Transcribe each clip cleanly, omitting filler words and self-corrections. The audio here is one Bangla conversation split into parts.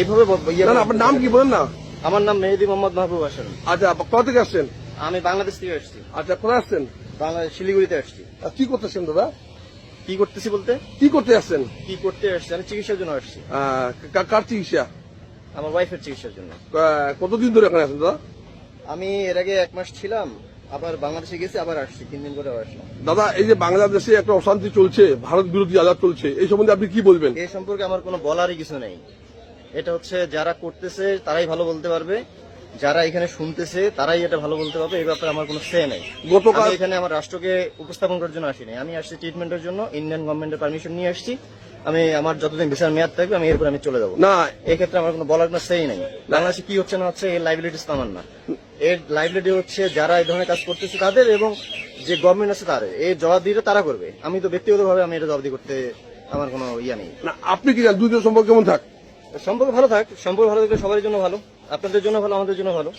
এইভাবে আপনার নাম কি বলেন না? আমার নাম মেহেদি মোহাম্মদ মাহবুব হাসান। আচ্ছা, কোথা থেকে আসছেন? আমি বাংলাদেশ থেকে আসছি। আচ্ছা, কোথায় আসছেন? বাংলাদেশ শিলিগুড়িতে আসছি। কি করতেছেন দাদা? কি করতেছি বলতে কি করতে আসছেন? কি করতে আসছি, আমি চিকিৎসার জন্য আসছি। কার চিকিৎসা? আমার ওয়াইফের চিকিৎসার জন্য। কতদিন ধরে এখানে আছেন দাদা? আমি এর আগে 1 মাস ছিলাম, আবার বাংলাদেশে গেছি, আবার আসছি 3 দিন করে আসলাম। দাদা, এই যে বাংলাদেশে একটা অশান্তি চলছে, ভারত বিরোধী আলাপ চলছে, এই সম্বন্ধে আপনি কি বলবেন? এই সম্পর্কে আমার কোনো বলারই কিছু নেই। এটা হচ্ছে যারা করতেছে তারাই ভালো বলতে পারবে, যারা এখানে শুনতেছে তারাই এটা ভালো বলতে পারবে। এই ব্যাপারে আমার কোনো সে নেই। গতকাল আমি এখানে আমার রাষ্ট্রকে উপস্থাপন করার জন্য আসিনি, আমি আসছি ট্রিটমেন্টের জন্য। ইন্ডিয়ান গভর্নমেন্টের পারমিশন নিয়ে আসছি। আমি আমার যতদিন ভিসার মেয়াদ থাকবে আমি এরপর আমি চলে যাবো। না, এই ক্ষেত্রে আমার কোনো বলার কোনো সেই নেই। বাংলাদেশে কি হচ্ছে না হচ্ছে এর লাইবিলিটিস তো আমার না। এর লাইবিলিটি হচ্ছে যারা এই ধরনের কাজ করতেছে তাদের, এবং যে গভর্নমেন্ট আছে তাদের। এই জবাবদিহিটা তারা করবে। আমি তো ব্যক্তিগতভাবে আমি এটা জবাবদিহি করতে আমার কোনো ইয়া নেই। না, আপনি কি জানেন দুজন সম্পর্ক কেমন থাক? সম্পর্ক ভালো থাক, সম্পর্ক ভালো থাকলে সবার জন্য ভালো, আপনাদের জন্য ভালো, আমাদের জন্য ভালো।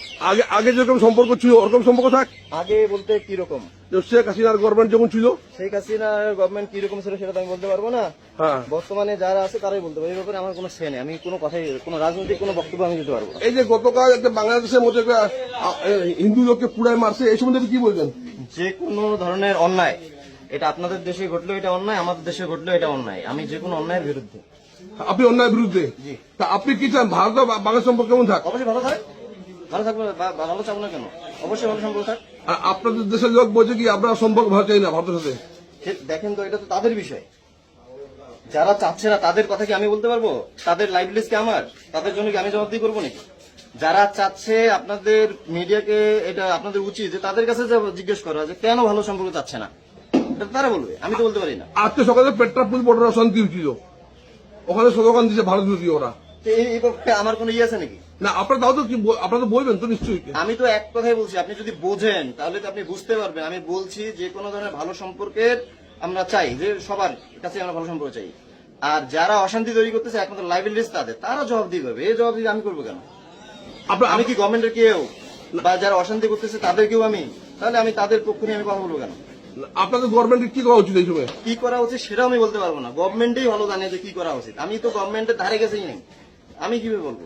আগে যেরকম সম্পর্ক ছিল ওরকম সম্পর্ক থাক। আগে বলতে কি রকম? শেখ হাসিনার গভর্নমেন্ট যখন ছিল, শেখ হাসিনার গভর্নমেন্ট কি রকম ছিল সেটা তো আমি বলতে পারবো না। হ্যাঁ, বর্তমানে যারা আছে তারাই বলতে পারবে। এই ব্যাপারে আমার কোনো সে নেই। আমি কোনো কথাই, কোনো রাজনৈতিক কোনো বক্তব্য আমি দিতে পারবো না। এই যে গতকাল একটা বাংলাদেশের মধ্যে একটা হিন্দু লোককে পুড়ায় মারছে, এই সম্বন্ধে আপনি কি বলবেন? যে কোনো ধরনের অন্যায়, এটা আপনাদের দেশে ঘটলেও এটা অন্যায়, আমাদের দেশে ঘটলেও এটা অন্যায়। আমি যে কোনো অন্যায়ের বিরুদ্ধে। আপনি অন্যায়ের বিরুদ্ধে? জি। তা আপনি কি চান ভারত আর বাংলাদেশ সম্পর্ক কেমন থাক? অবশ্যই ভালো থাক, ভালো থাকবে, ভালো চাবো না কেন? অবশ্যই ভালো সম্পর্ক থাক। আর আপনাদের দেশের লোক বলছে কি আপনারা সম্পর্ক ভালো চাই না ভারতের সাথে? দেখেন তো, এটা তো তাদের বিষয়। যারা চাচ্ছে না তাদের কথা কি আমি বলতে পারবো? তাদের লাইভলিস কি আমার? তাদের জন্য কি আমি জবাবদিহি করবো নাকি? যারা চাচ্ছে, আপনাদের মিডিয়াকে এটা আপনাদের উচিত যে তাদের কাছে জিজ্ঞেস করা যে কেন ভালো সম্পর্ক চাচ্ছে না। এটা তারা বলবে, আমি তো বলতে পারি না। আজকে সকালে পেট্রাপুল বর্ডার অশান্তি হয়েছিল, ওখানে স্লোগান দিচ্ছে ভারত বিরোধী ওরা। তো এই ব্যাপারে আমার কোনো ইয়ে আছে নাকি? না, আপনার তাও তো আপনারা তো বলবেন তো নিশ্চয়ই। আমি তো এক কথাই বলছি, আপনি যদি বোঝেন তাহলে তো আপনি বুঝতে পারবেন। আমি বলছি যে কোনো ধরনের ভালো সম্পর্কের আমরা চাই, যে সবার কাছে আমরা ভালো সম্পর্ক চাই। আর যারা অশান্তি তৈরি করতেছে একমাত্র লাইবিলিটিস তাদের, তারা জবাবদিহি করবে। এই জবাবদিহি আমি করবো কেন? আমি কি গভর্নমেন্টের কেউ? বা যারা অশান্তি করতেছে তাদের কেউ আমি? তাহলে আমি তাদের পক্ষ নিয়ে আমি কথা বলবো কেন? আপনাদের গভর্নমেন্টের কি করা উচিত এই সময়? কি করা উচিত সেটাও আমি বলতে পারবো না। গভর্নমেন্টই ভালো জানে যে কি করা উচিত। আমি তো গভর্নমেন্টের ধারে গেছেই নেই, আমি কিভাবে বলবো?